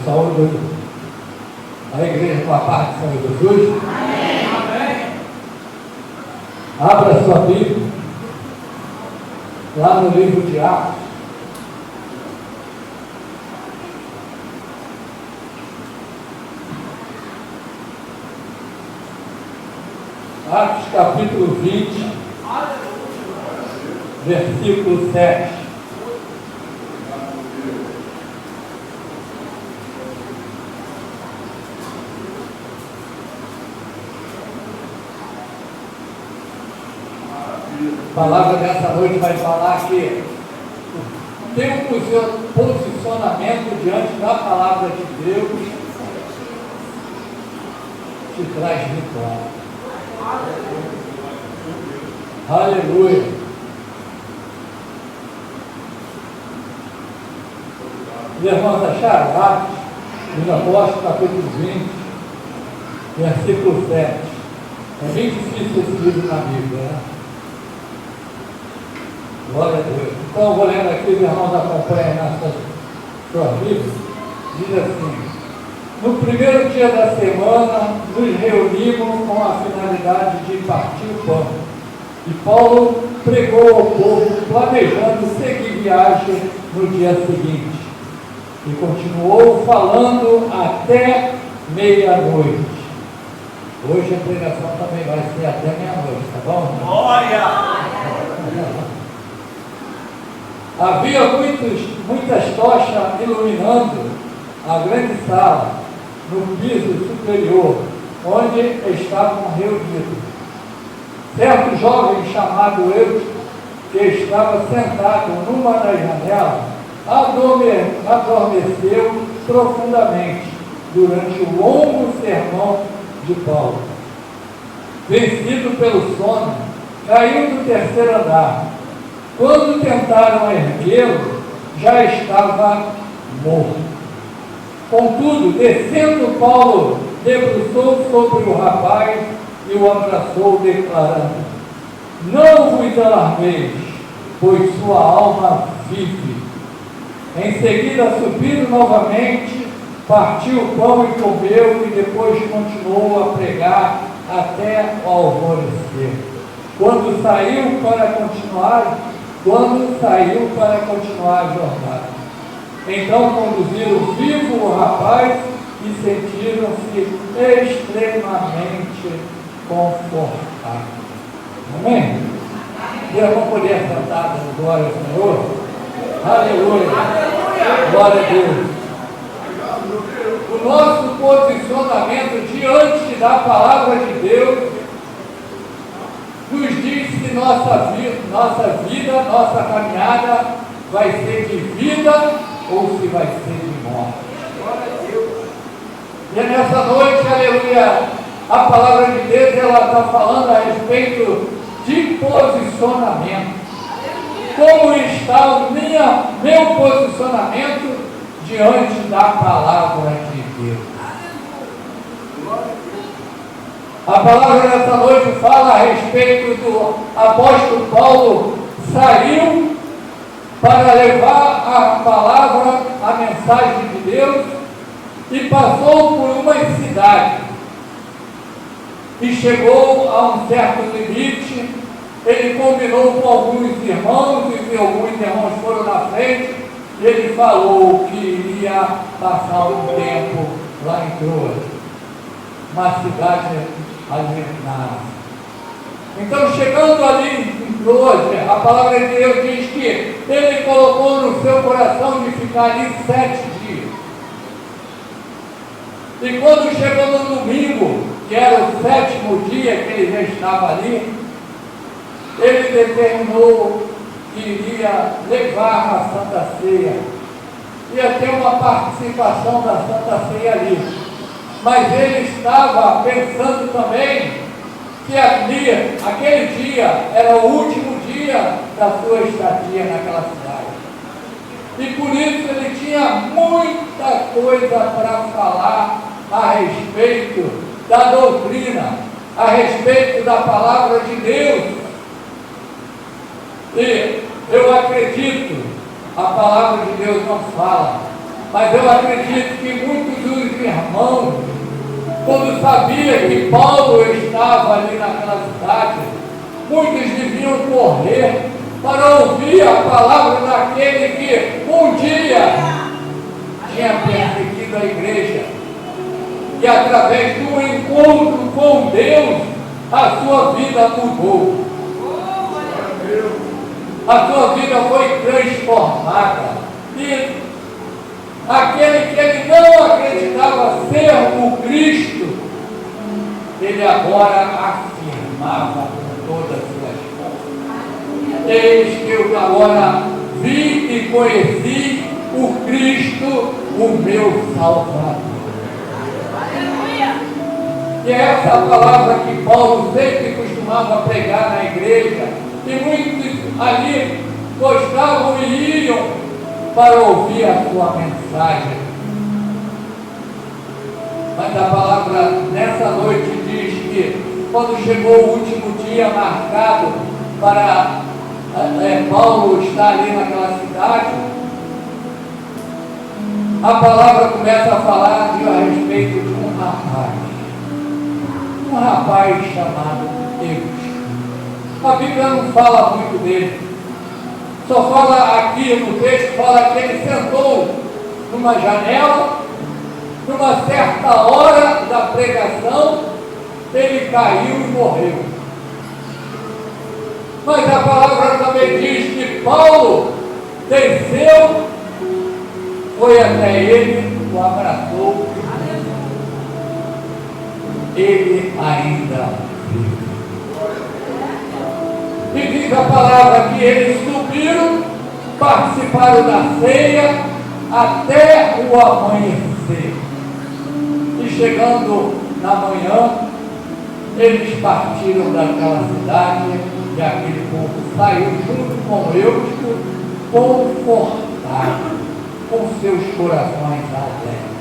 saúdo a igreja com a paz do Senhor Jesus. Amém. Abra sua Bíblia, lá no livro de Atos. Atos capítulo 20, versículo 7. A palavra dessa noite vai falar que tem um posicionamento diante da palavra de Deus te traz vitória. Aleluia. Os irmãos acharam? Atos dos Apóstolos, capítulo 20, versículo 7. É bem difícil esse livro na Bíblia, né? Glória a Deus. Então eu vou lendo aqui, os irmãos acompanham nessa sua Bíblia. Diz assim: no primeiro dia da semana, nos reunimos com a finalidade de partir o pão. E Paulo pregou ao povo, planejando seguir viagem no dia seguinte. E continuou falando até meia-noite. Hoje a pregação também vai ser até meia-noite, tá bom? Glória! Havia muitas tochas iluminando a grande sala no piso superior, onde estavam reunidos. Certo jovem chamado Eutico, que estava sentado numa das janelas, adormeceu profundamente durante o longo sermão de Paulo. Vencido pelo sono, caiu do terceiro andar. Quando tentaram erguê-lo, já estava morto. Contudo, descendo, Paulo debruçou sobre o rapaz e o abraçou, declarando: não vos alarmeis, pois sua alma vive. Em seguida, subindo novamente, partiu o pão e comeu, e depois continuou a pregar até o alvorecer. Quando saiu para continuar a jornada. Então conduziram vivo o rapaz e sentiram-se extremamente confortáveis. Amém? Deus não podia sentar no glória ao Senhor. Aleluia. Glória a Deus. O nosso posicionamento diante da palavra de Deus nos diz se nossa vida, nossa caminhada vai ser de vida ou se vai ser de morte. E nessa noite, aleluia, a palavra de Deus, ela está falando a respeito de posicionamento. Como está o meu posicionamento diante da palavra de Deus? A palavra dessa noite fala a respeito do apóstolo Paulo. Saiu para levar a palavra, a mensagem de Deus, e passou por uma cidade. E chegou a um certo limite. Ele combinou com alguns irmãos, e alguns irmãos foram na frente. Ele falou que iria passar um tempo lá em Troas, uma cidade alienada. Então, chegando ali em Troas, a palavra de Deus diz que ele colocou no seu coração de ficar ali 7 dias. E quando chegou no domingo, que era o 7º dia que ele já estava ali, ele determinou que iria levar a Santa Ceia. Ia ter uma participação da Santa Ceia ali. Mas ele estava pensando também que aquele dia era o último dia da sua estadia naquela cidade. E por isso ele tinha muita coisa para falar a respeito da doutrina, a respeito da palavra de Deus. E eu acredito, a palavra de Deus não fala, mas eu acredito que muitos quando sabia que Paulo estava ali naquela cidade, muitos deviam correr para ouvir a palavra daquele que um dia tinha perseguido a igreja. E através do encontro com Deus, a sua vida mudou. A sua vida foi transformada. E aquele que ele não acreditava ser o Cristo, ele agora afirmava com todas as suas forças: eis que eu agora vi e conheci o Cristo, o meu Salvador. E é essa palavra que Paulo sempre costumava pregar na igreja, e muitos ali gostavam e iam para ouvir a sua mensagem. Mas a palavra nessa noite diz que quando chegou o último dia marcado para Paulo estar ali naquela cidade, a palavra começa a falar a respeito de um rapaz chamado Deus. A Bíblia não fala muito dele, só fala aqui no texto, fala que ele sentou numa janela, numa certa hora da pregação, ele caiu e morreu. Mas a palavra também diz que Paulo desceu, foi até ele, o abraçou, ele ainda vive. E diz a palavra que eles subiram, participaram da ceia até o amanhecer. E chegando na manhã, eles partiram daquela cidade e aquele povo saiu junto com Eusto, confortado, com seus corações alegres.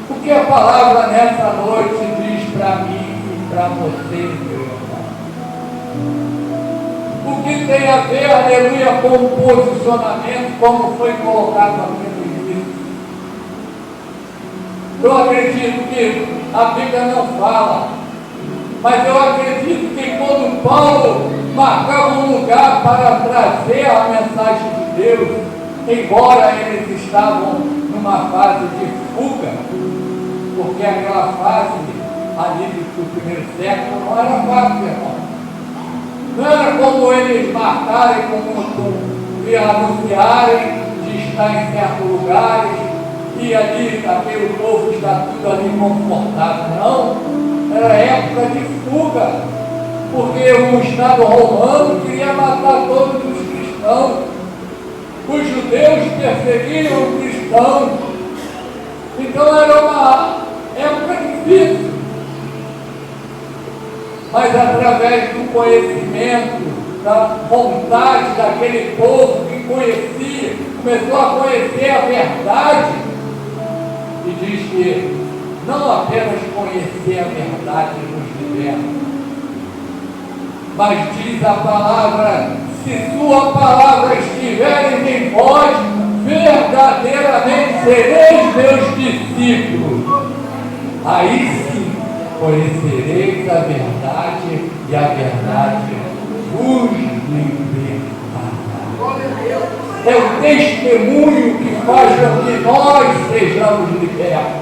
O que a palavra nessa noite diz para mim e para você, meu irmão? O que tem a ver, aleluia, com o posicionamento, como foi colocado aqui no início? Eu acredito que a Bíblia não fala, mas eu acredito que quando Paulo marcava um lugar para trazer a mensagem de Deus, embora eles estavam numa fase de fuga, porque aquela fase ali do primeiro século não era fácil, irmão. Não era como eles marcarem, como anunciarem de estar em certos lugares e ali aquele povo está tudo ali confortável. Não, era época de fuga, porque o Estado romano queria matar todos os cristãos. Os judeus perseguiam os cristãos. Então era uma época difícil. Mas através do conhecimento, da vontade daquele povo que conhecia, começou a conhecer a verdade, e diz que não apenas conhecer a verdade nos liberta, mas diz a palavra: se sua palavra estiver em vós, verdadeiramente sereis meus discípulos. Aí sim conhecereis a verdade, e a verdade vos libertará. É o testemunho que faz com que nós sejamos libertos.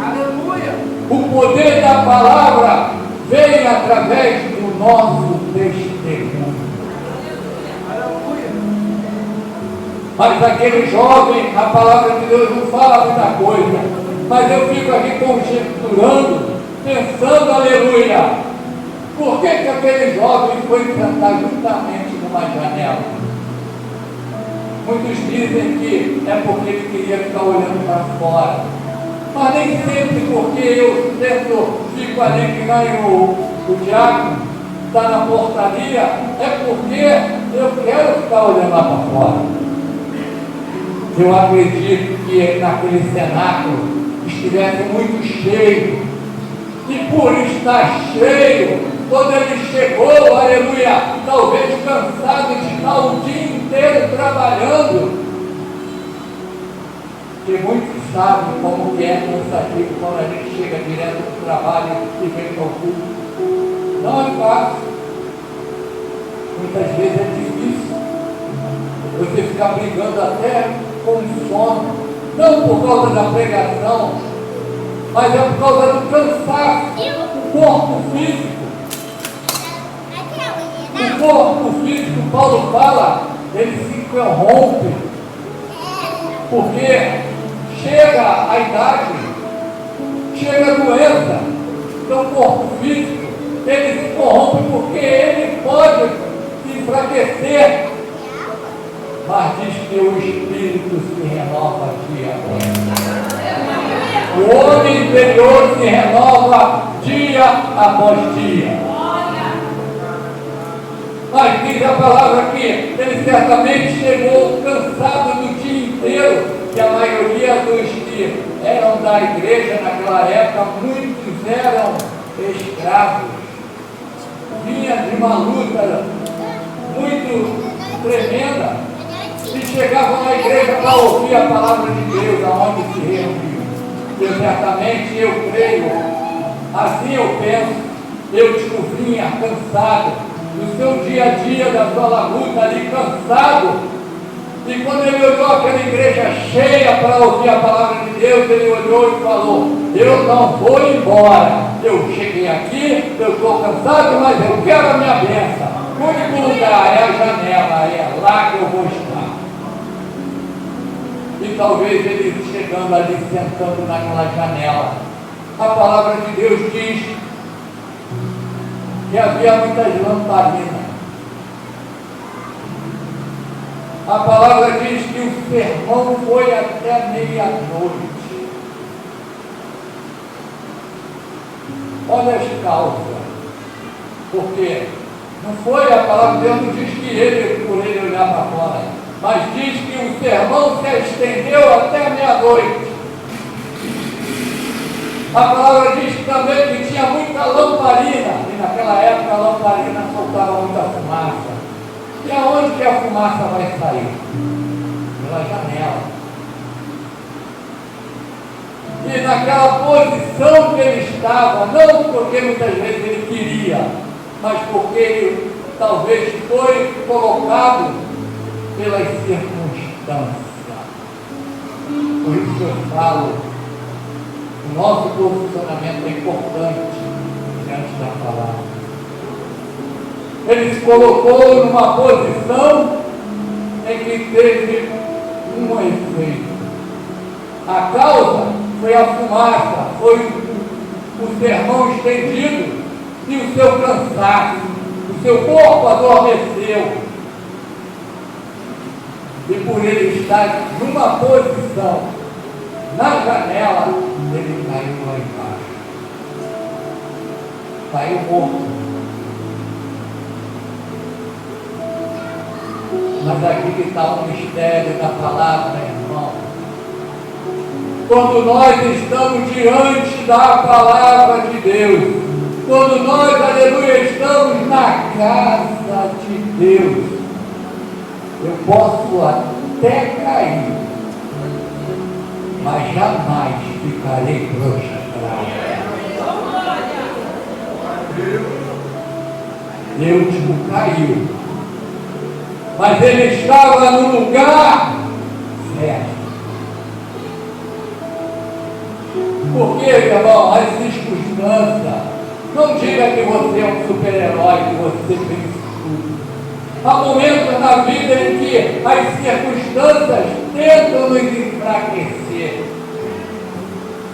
Aleluia! O poder da palavra vem através do nosso testemunho. Aleluia! Mas aquele jovem, a palavra de Deus não fala muita coisa. Mas eu fico aqui conjecturando, pensando, aleluia, por que aquele jovem foi sentar justamente numa janela? Muitos dizem que é porque ele queria ficar olhando para fora, mas nem sempre, porque eu fico ali que nem o diácono está na portaria, é porque eu quero ficar olhando lá para fora. Eu acredito que naquele cenáculo estivesse muito cheio, e por estar cheio, quando ele chegou, aleluia, talvez cansado de estar o dia inteiro trabalhando, que muitos sabem como que é cansativo quando a gente chega direto do trabalho e vem para o culto. Não é fácil. Muitas vezes é difícil. Você ficar brigando até com sono. Não por causa da pregação, mas é por causa do cansaço. O corpo físico. O corpo físico, Paulo fala, ele se corrompe. Porque chega a idade, chega a doença, então o corpo físico, ele se corrompe porque ele pode se enfraquecer. Mas diz que o espírito se renova dia após dia. O homem interior se renova dia após dia. Mas diz a palavra aqui, ele certamente chegou cansado do dia inteiro, que a maioria dos que eram da igreja naquela época, muitos eram escravos. Vinha de uma luta muito tremenda e chegavam na igreja para ouvir a palavra de Deus, aonde se reuniam. Eu certamente, eu creio, assim eu penso, eu vinha cansado do seu dia a dia, da sua labuta ali, cansado. E quando ele olhou aquela igreja cheia para ouvir a palavra de Deus, ele olhou e falou: eu não vou embora. Eu cheguei aqui, eu estou cansado, mas eu quero a minha bênção. O único lugar é a janela, é lá que eu vou estar. E talvez ele chegando ali, sentando naquela janela, a palavra de Deus diz que havia muitas lamparinas. A palavra diz que o sermão foi até meia-noite. Olha as causas. Porque não foi a palavra de Deus, não diz que ele, por ele olhar para fora, mas diz que o sermão se estendeu até meia-noite. A palavra diz também que tinha muita lamparina, e naquela época a lamparina soltava muita fumaça. E aonde que a fumaça vai sair? Pela janela. E naquela posição que ele estava, não porque muitas vezes ele queria, mas porque ele talvez foi colocado pelas circunstâncias. Por isso eu falo, o nosso posicionamento é importante diante da palavra. Ele se colocou numa posição em que teve um efeito. A causa foi a fumaça, foi o sermão estendido e o seu cansaço. O seu corpo adormeceu. E por ele estar numa posição na janela, ele caiu lá embaixo. Caiu morto. Mas aqui que está o mistério da palavra, irmão. Quando nós estamos diante da palavra de Deus, quando nós, aleluia, estamos na casa de Deus, eu posso até cair, mas jamais ficarei prostrado. Deus caiu, mas ele estava no lugar certo. Porque, meu irmão, as circunstâncias, não diga que você é um super-herói, que você vence tudo. Há momentos na vida em que as circunstâncias tentam nos enfraquecer,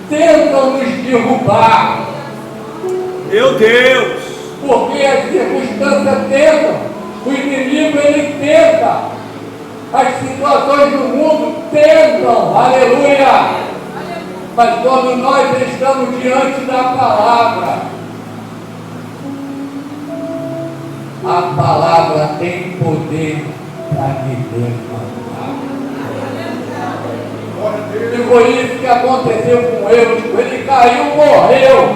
tentam nos derrubar. Meu Deus! Porque as circunstâncias tentam. O inimigo, ele tenta, as situações do mundo tentam, aleluia, mas quando nós estamos diante da palavra, a palavra tem poder para me levantar. E foi isso que aconteceu com ele caiu, morreu,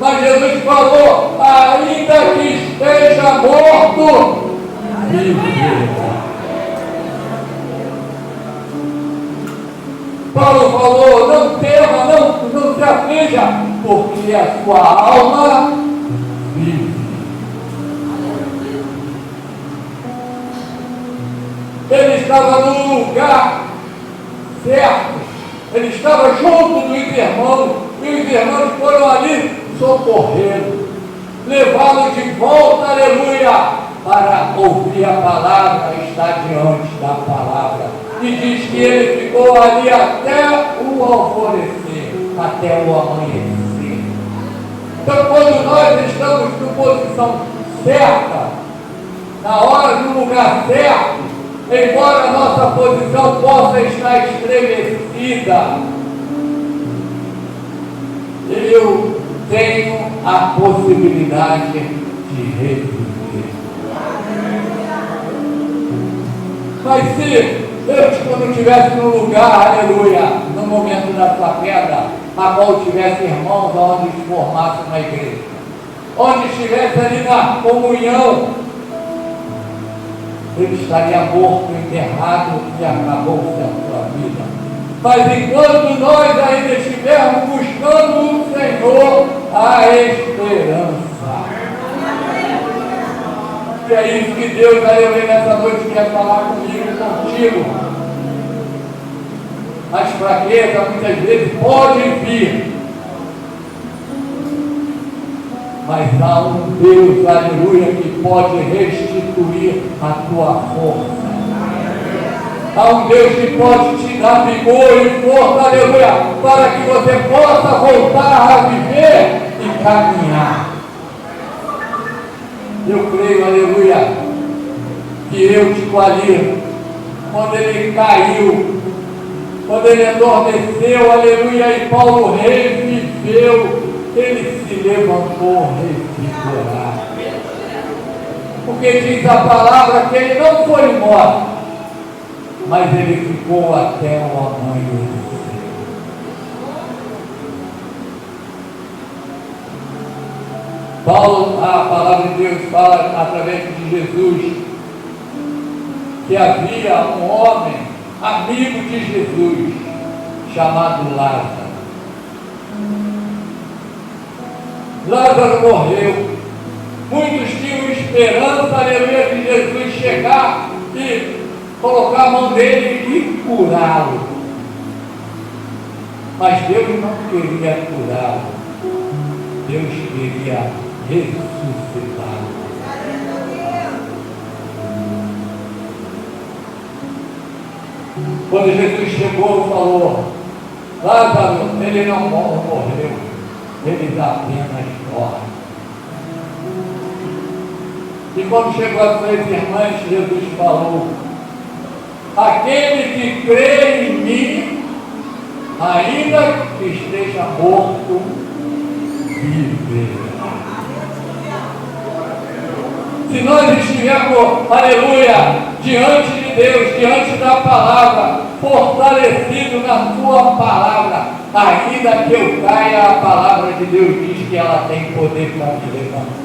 mas Jesus falou, ainda que esteja morto, Paulo falou, não tema, não se aflija, porque a sua alma vive. Ele estava no lugar certo, ele estava junto dos irmãos, e os irmãos foram ali socorrê-lo, levá-lo de volta, aleluia, para ouvir a palavra, estar diante da palavra. E diz que ele ficou ali até o alvorecer, até o amanhecer. Então, quando nós estamos na posição certa, na hora, no lugar certo, embora a nossa posição possa estar estremecida, eu tenho a possibilidade de reviver. Mas se quando estivesse no lugar, aleluia, no momento da sua queda, a qual tivesse irmãos onde se formasse uma igreja, onde estivesse ali na comunhão, ele estaria morto, enterrado e acabou-se a sua vida. Mas enquanto nós ainda estivermos buscando o Senhor, a esperança. E é isso que Deus, aleluia, nessa noite quer falar comigo e contigo. As fraquezas muitas vezes podem vir, mas há um Deus, aleluia, que pode restituir a tua força. Há um Deus que pode te dar vigor e força, aleluia, para que você possa voltar a viver e caminhar. Eu creio, aleluia, que Eutico ali, quando ele caiu, quando ele adormeceu, aleluia, e Paulo reviveu, ele se levantou revigorado. Porque diz a palavra que ele não foi embora, mas ele ficou até o amanhecer. Paulo, a palavra de Deus fala através de Jesus que havia um homem, amigo de Jesus, chamado Lázaro. Lázaro morreu. Muitos tinham esperança, aleluia, de Jesus chegar e colocar a mão dele e curá-lo. Mas Deus não queria curá-lo. Deus queria ressuscitá-lo. Quando Jesus chegou e falou, Lázaro, ele não morreu, ele apenas dorme. E quando chegou às suas irmãs, Jesus falou, aquele que crê em mim, ainda que esteja morto, viverá. Se nós estivermos, aleluia, diante de Deus, diante da palavra, fortalecido na sua palavra, ainda que eu caia, a palavra de Deus diz que ela tem poder para me levantar.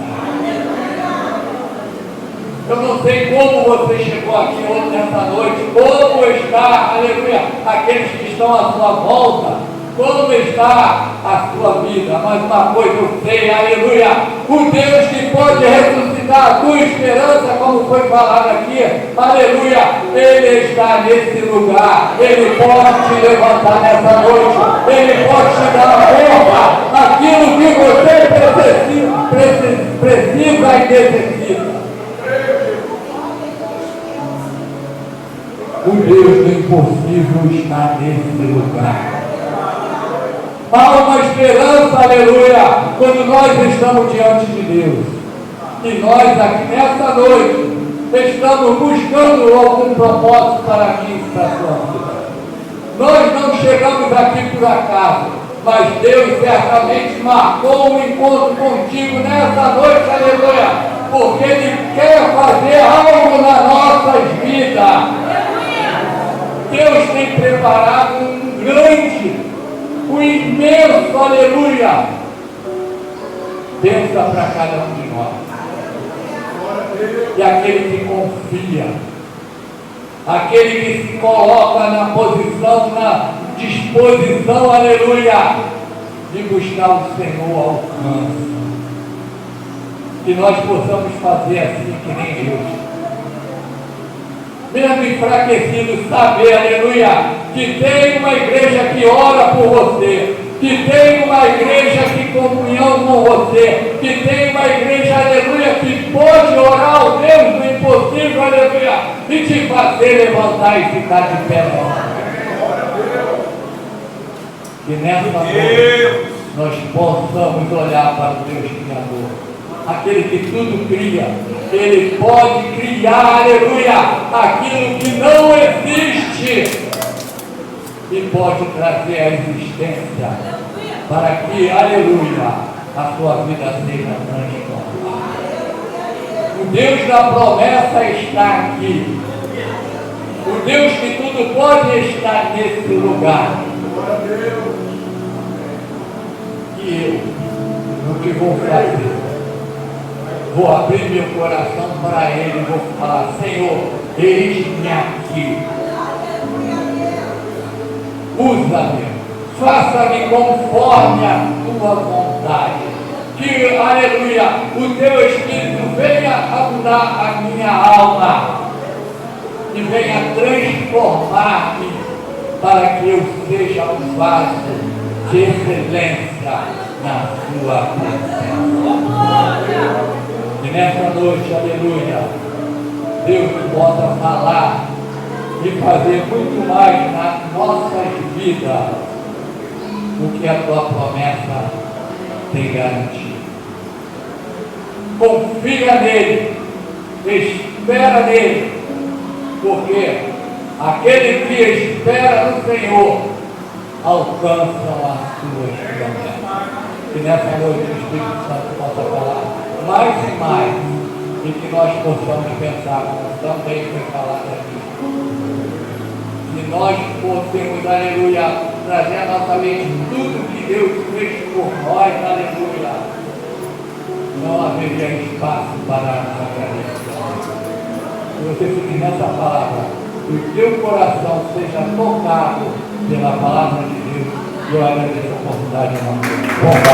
Eu não sei como você chegou aqui hoje, nessa noite, como está, aleluia, aqueles que estão à sua volta, como está a sua vida, mas uma coisa eu sei, aleluia, o Deus que pode ressuscitar a tua esperança, como foi falado aqui, aleluia, Ele está nesse lugar, Ele pode te levantar nessa noite, Ele pode te dar a força, aquilo que você precisa e necessita. O Deus do impossível está nesse lugar. Há uma esperança, aleluia, quando nós estamos diante de Deus. E nós aqui nessa noite estamos buscando algum propósito para mim e para a sua vida. Nós não chegamos aqui por acaso, mas Deus certamente marcou um encontro contigo nessa noite, aleluia, porque Ele quer fazer algo nas nossas vidas. Deus tem preparado um grande, um imenso, aleluia, bênção para cada um de nós. E aquele que confia, aquele que se coloca na posição disposição, aleluia, de buscar o Senhor ao alcance. Que nós possamos fazer assim que nem Deus. Mesmo enfraquecido, saber, aleluia, que tem uma igreja que ora por você, que tem uma igreja que comunhão com você, que tem uma igreja, aleluia, que pode orar ao Deus do impossível, aleluia, e te fazer levantar e ficar de pé. Que nessa noite nós possamos olhar para o Deus Criador, aquele que tudo cria. Ele pode criar, aleluia, aquilo que não existe e pode trazer a existência para que, aleluia, a sua vida seja transformada. O Deus da promessa está aqui. O Deus que tudo pode estar nesse lugar. E eu, o que vou fazer? Vou abrir meu coração para Ele, vou falar: Senhor, eis-me aqui. Usa-me, faça-me conforme a tua vontade. Que, aleluia, o teu Espírito venha abundar a minha alma e venha transformar-me para que eu seja um vaso de excelência na sua presença. E nessa noite, aleluia, Deus possa falar e fazer muito mais nas nossas vidas o que a tua promessa tem garantido. Confia nele, espera nele, porque aquele que espera no Senhor alcançam as suas promessas. Que nessa noite o Espírito Santo possa falar mais e mais, e que nós possamos pensar, como também foi falado aqui, que nós possamos, aleluia, trazer à nossa mente tudo que Deus fez por nós, aleluia, não haveria espaço para agradecer. Se você seguir nessa palavra, que o teu coração seja tocado pela palavra de Deus, eu agradeço a oportunidade de